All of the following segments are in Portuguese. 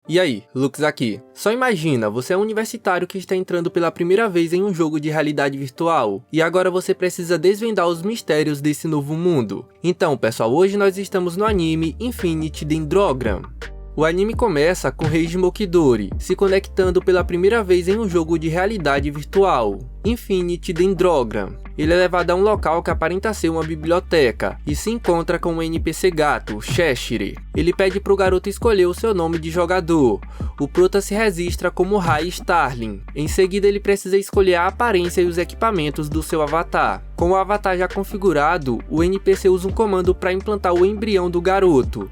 E aí, Lux aqui. Só imagina, você é um universitário que está entrando pela primeira vez em um jogo de realidade virtual, e agora você precisa desvendar os mistérios desse novo mundo. Então, pessoal, hoje nós estamos no anime Infinity Dendrogram. O anime começa com Reiji Mokidori se conectando pela primeira vez em um jogo de realidade virtual, Infinity Dendrogram. Ele é levado a um local que aparenta ser uma biblioteca e se encontra com um NPC gato, Cheshire. Ele pede para o garoto escolher o seu nome de jogador. O prota se registra como Rai Starling. Em seguida, ele precisa escolher a aparência e os equipamentos do seu avatar. Com o avatar já configurado, o NPC usa um comando para implantar o embrião do garoto,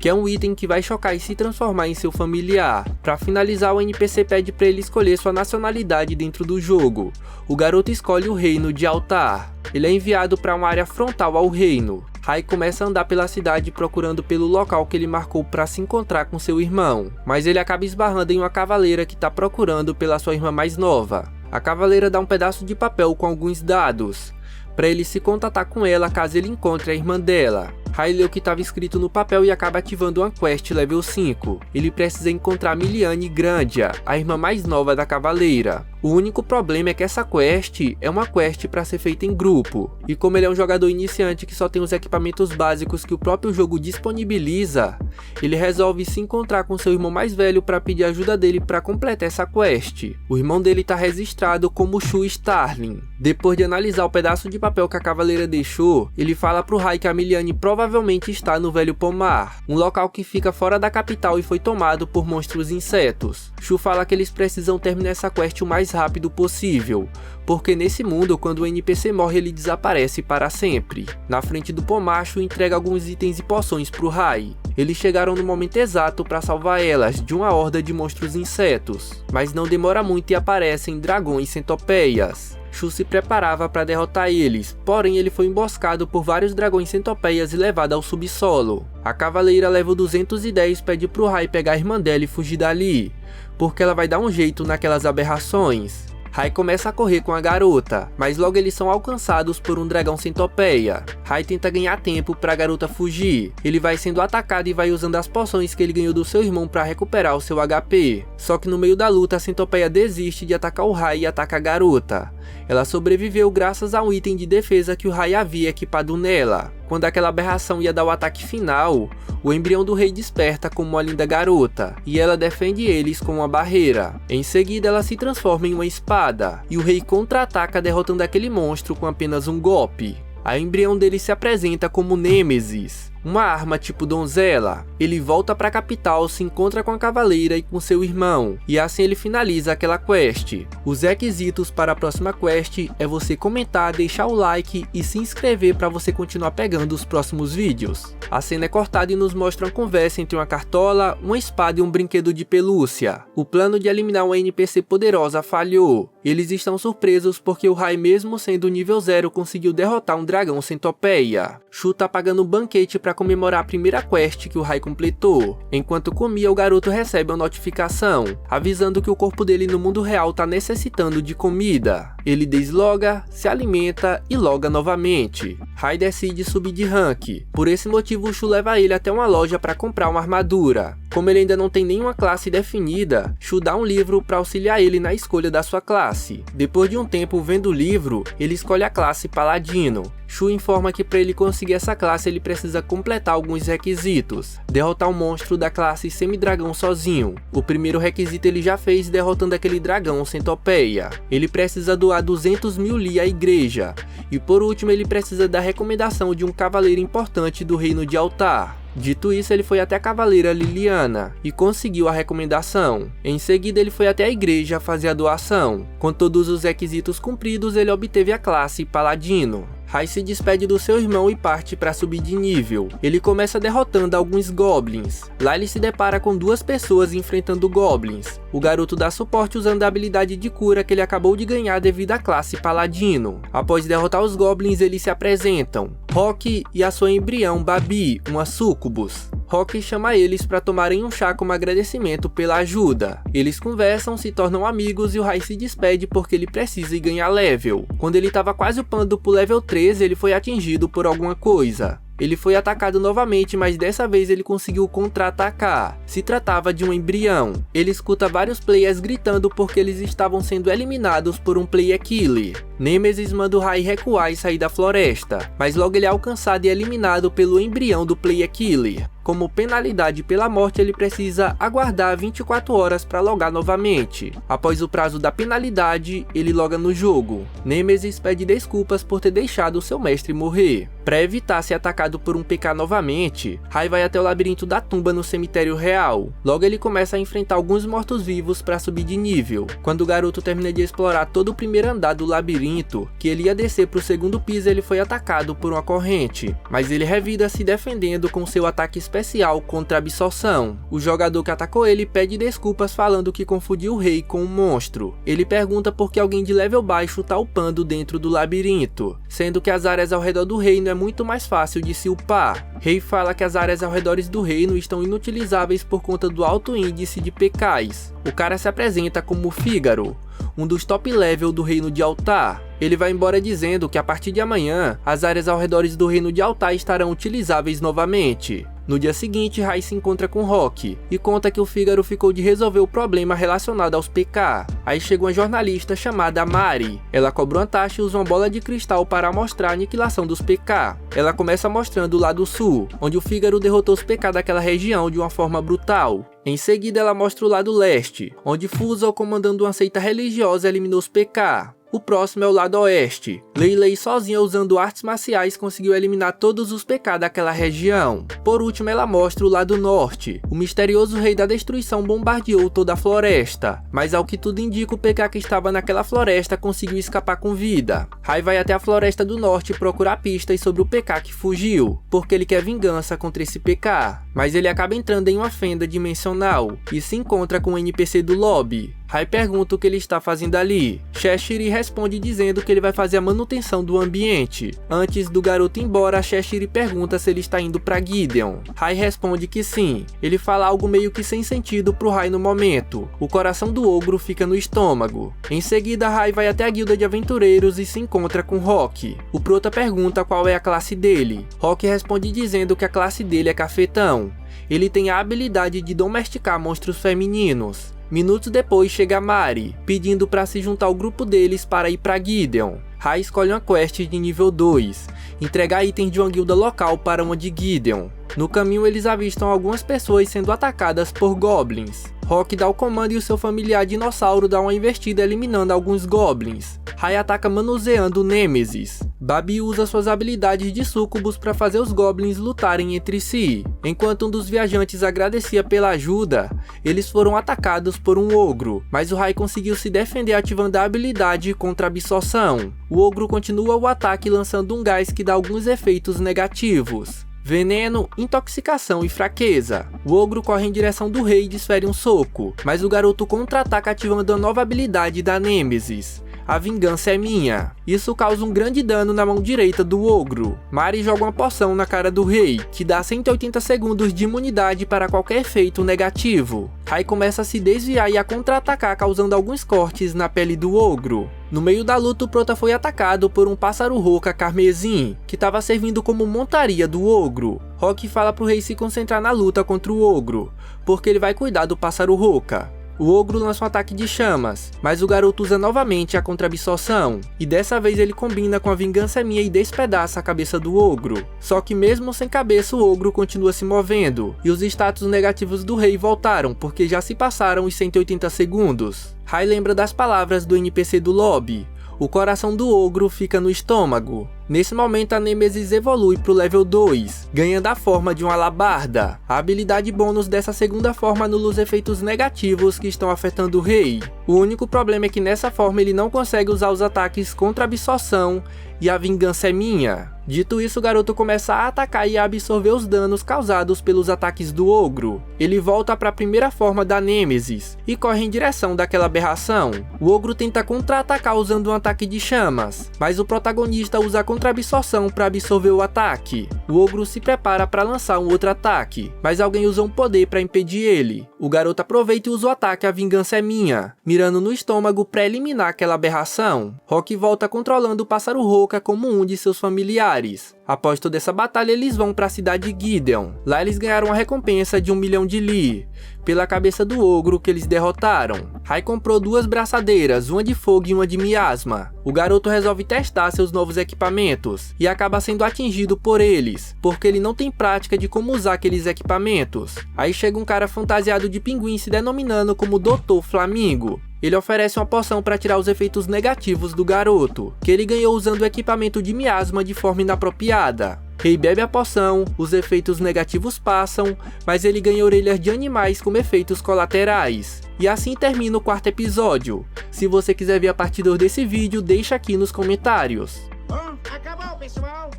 que é um item que vai chocar e se transformar em seu familiar. Para finalizar, o NPC pede para ele escolher sua nacionalidade dentro do jogo. O garoto escolhe o reino de Altar. Ele é enviado para uma área frontal ao reino. Rai começa a andar pela cidade procurando pelo local que ele marcou para se encontrar com seu irmão, mas ele acaba esbarrando em uma cavaleira que está procurando pela sua irmã mais nova. A cavaleira dá um pedaço de papel com alguns dados para ele se contatar com ela caso ele encontre a irmã dela. Rai lê o que estava escrito no papel e acaba ativando uma quest level 5. Ele precisa encontrar Miliane Grandia, a irmã mais nova da cavaleira. O único problema é que essa quest é uma quest para ser feita em grupo, e como ele é um jogador iniciante que só tem os equipamentos básicos que o próprio jogo disponibiliza, ele resolve se encontrar com seu irmão mais velho para pedir ajuda dele para completar essa quest. O irmão dele está registrado como Shu Starling. Depois de analisar o pedaço de papel que a cavaleira deixou, ele fala pro Rai que a Miliane provavelmente está no Velho Pomar, um local que fica fora da capital e foi tomado por monstros insetos. Shu fala que eles precisam terminar essa quest o mais rápido possível, porque nesse mundo, quando o NPC morre, ele desaparece para sempre. Na frente do Pomar, Shu entrega alguns itens e poções pro Rai. Eles chegaram no momento exato para salvar elas de uma horda de monstros insetos, mas não demora muito e aparecem dragões centopeias. Shu se preparava para derrotar eles, porém ele foi emboscado por vários dragões centopeias e levado ao subsolo. A cavaleira level 210 pede pro Rai pegar a irmã dela e fugir dali, porque ela vai dar um jeito naquelas aberrações. Rai começa a correr com a garota, mas logo eles são alcançados por um dragão centopeia. Rai tenta ganhar tempo para a garota fugir. Ele vai sendo atacado e vai usando as poções que ele ganhou do seu irmão para recuperar o seu HP. Só que no meio da luta a centopeia desiste de atacar o Rai e ataca a garota. Ela sobreviveu graças a um item de defesa que o Rai havia equipado nela. Quando aquela aberração ia dar o ataque final, o embrião do rei desperta como uma linda garota, e ela defende eles com uma barreira. Em seguida ela se transforma em uma espada, e o rei contra-ataca derrotando aquele monstro com apenas um golpe. O embrião dele se apresenta como Nêmesis, uma arma tipo donzela. Ele volta para a capital, se encontra com a cavaleira e com seu irmão, e assim ele finaliza aquela quest. Os requisitos para a próxima quest é você comentar, deixar o like e se inscrever para você continuar pegando os próximos vídeos. A cena é cortada e nos mostra uma conversa entre uma cartola, uma espada e um brinquedo de pelúcia. O plano de eliminar uma NPC poderosa falhou. Eles estão surpresos porque o Rai, mesmo sendo nível 0, conseguiu derrotar um dragão centopeia. Shu tá pagando um banquete para comemorar a primeira quest que o Rai completou. Enquanto comia, o garoto recebe uma notificação, avisando que o corpo dele no mundo real tá necessitando de comida. Ele desloga, se alimenta e loga novamente. Rai decide subir de rank. Por esse motivo, Shu leva ele até uma loja para comprar uma armadura. Como ele ainda não tem nenhuma classe definida, Shu dá um livro para auxiliar ele na escolha da sua classe. Depois de um tempo vendo o livro, ele escolhe a classe Paladino. Shu informa que para ele conseguir essa classe ele precisa completar alguns requisitos. Derrotar um monstro da classe Semidragão sozinho. O primeiro requisito ele já fez derrotando aquele dragão centopeia. Ele precisa doar 200 mil Li à igreja. E por último ele precisa da recomendação de um cavaleiro importante do reino de Altar. Dito isso, ele foi até a cavaleira Liliana e conseguiu a recomendação. Em seguida, ele foi até a igreja fazer a doação. Com todos os requisitos cumpridos, ele obteve a classe Paladino. Rai se despede do seu irmão e parte para subir de nível. Ele começa derrotando alguns goblins. Lá ele se depara com duas pessoas enfrentando goblins. O garoto dá suporte usando a habilidade de cura que ele acabou de ganhar devido à classe Paladino. Após derrotar os goblins, eles se apresentam: Rock e a sua embrião Babi, uma sucubus. Rock chama eles para tomarem um chá como agradecimento pela ajuda. Eles conversam, se tornam amigos e o Rai se despede porque ele precisa ir ganhar level. Quando ele estava quase upando pro level 13, ele foi atingido por alguma coisa. Ele foi atacado novamente, mas dessa vez ele conseguiu contra-atacar. Se tratava de um embrião. Ele escuta vários players gritando porque eles estavam sendo eliminados por um player killer. Nemesis manda o Rai recuar e sair da floresta, mas logo ele é alcançado e eliminado pelo embrião do player killer. Como penalidade pela morte, ele precisa aguardar 24 horas para logar novamente. Após o prazo da penalidade, ele loga no jogo. Nemesis pede desculpas por ter deixado seu mestre morrer. Para evitar ser atacado por um PK novamente, Rai vai até o labirinto da tumba no cemitério real. Logo ele começa a enfrentar alguns mortos-vivos para subir de nível. Quando o garoto termina de explorar todo o primeiro andar do labirinto, que ele ia descer para o segundo piso, ele foi atacado por uma corrente, mas ele revida se defendendo com seu ataque especial contra a absorção. O jogador que atacou ele pede desculpas falando que confundiu o rei com um monstro. Ele pergunta por que alguém de level baixo tá upando dentro do labirinto, sendo que as áreas ao redor do reino é muito mais fácil de se upar. Rei fala que as áreas ao redor do reino estão inutilizáveis por conta do alto índice de PKs. O cara se apresenta como Fígaro, um dos top level do reino de Altar. Ele vai embora dizendo que a partir de amanhã, as áreas ao redor do reino de Altar estarão utilizáveis novamente. No dia seguinte, Rai se encontra com Rock e conta que o Fígaro ficou de resolver o problema relacionado aos PK. Aí chega uma jornalista chamada Mari. Ela cobra uma taxa e usa uma bola de cristal para mostrar a aniquilação dos PK. Ela começa mostrando o lado sul, onde o Fígaro derrotou os PK daquela região de uma forma brutal. Em seguida, ela mostra o lado leste, onde Fusel, comandando uma seita religiosa, eliminou os PK. O próximo é o lado oeste. Lei Lei sozinha usando artes marciais conseguiu eliminar todos os PK daquela região. Por último, ela mostra o lado norte. O misterioso rei da destruição bombardeou toda a floresta, mas ao que tudo indica, o PK que estava naquela floresta conseguiu escapar com vida. Rai vai até a floresta do norte procurar pistas sobre o PK que fugiu, porque ele quer vingança contra esse PK. Mas ele acaba entrando em uma fenda dimensional e se encontra com o NPC do lobby. Rai pergunta o que ele está fazendo ali. Cheshire responde dizendo que ele vai fazer a manutenção do ambiente. Antes do garoto ir embora, Cheshire pergunta se ele está indo para Gideon. Rai responde que sim. Ele fala algo meio que sem sentido pro Rai no momento. O coração do ogro fica no estômago. Em seguida, Rai vai até a guilda de aventureiros e se encontra com Rock. O prota pergunta qual é a classe dele. Rock responde dizendo que a classe dele é cafetão. Ele tem a habilidade de domesticar monstros femininos. Minutos depois chega Mari, pedindo para se juntar ao grupo deles para ir para Gideon. Rai escolhe uma quest de nível 2, entregar itens de uma guilda local para uma de Gideon. No caminho eles avistam algumas pessoas sendo atacadas por goblins. Rock dá o comando e o seu familiar dinossauro dá uma investida eliminando alguns goblins. Rai ataca manuseando Nemesis. Babi usa suas habilidades de súcubos para fazer os goblins lutarem entre si. Enquanto um dos viajantes agradecia pela ajuda, eles foram atacados por um ogro, mas o Rai conseguiu se defender ativando a habilidade contra a absorção. O ogro continua o ataque lançando um gás que dá alguns efeitos negativos: veneno, intoxicação e fraqueza. O ogro corre em direção do rei e desfere um soco, mas o garoto contra-ataca ativando a nova habilidade da Nemesis: a vingança é minha. Isso causa um grande dano na mão direita do ogro. Mari joga uma poção na cara do rei, que dá 180 segundos de imunidade para qualquer efeito negativo. Rai começa a se desviar e a contra-atacar, causando alguns cortes na pele do ogro. No meio da luta, o prota foi atacado por um pássaro roca carmesim, que estava servindo como montaria do ogro. Rock fala pro rei se concentrar na luta contra o ogro, porque ele vai cuidar do pássaro roca. O ogro lança um ataque de chamas, mas o garoto usa novamente a contra-absorção, e dessa vez ele combina com a vingança minha e despedaça a cabeça do ogro. Só que mesmo sem cabeça, o ogro continua se movendo, e os status negativos do rei voltaram, porque já se passaram os 180 segundos. Rai lembra das palavras do NPC do lobby: o coração do ogro fica no estômago. Nesse momento, a Nemesis evolui para o level 2, ganhando a forma de uma alabarda. A habilidade bônus dessa segunda forma anula os efeitos negativos que estão afetando o rei. O único problema é que nessa forma ele não consegue usar os ataques contra a absorção e a vingança é minha. Dito isso, o garoto começa a atacar e a absorver os danos causados pelos ataques do ogro. Ele volta para a primeira forma da Nemesis e corre em direção daquela aberração. O ogro tenta contra-atacar usando um ataque de chamas, mas o protagonista usa a contra-absorção para absorver o ataque. O ogro se prepara para lançar um outro ataque, mas alguém usa um poder para impedir ele. O garoto aproveita e usa o ataque A Vingança é Minha, mirando no estômago para eliminar aquela aberração. Rock volta controlando o pássaro roca como um de seus familiares. Após toda essa batalha, eles vão para a cidade de Gideon. Lá eles ganharam a recompensa de 1 milhão de Li pela cabeça do ogro que eles derrotaram. Rai comprou 2 braçadeiras, uma de fogo e uma de miasma. O garoto resolve testar seus novos equipamentos e acaba sendo atingido por eles, porque ele não tem prática de como usar aqueles equipamentos. Aí chega um cara fantasiado de pinguim se denominando como Dr. Flamingo. Ele oferece uma poção para tirar os efeitos negativos do garoto, que ele ganhou usando o equipamento de miasma de forma inapropriada. Rei bebe a poção, os efeitos negativos passam, mas ele ganha orelhas de animais como efeitos colaterais. E assim termina o 4º episódio. Se você quiser ver a parte 2 desse vídeo, deixa aqui nos comentários. Bom, acabou, pessoal!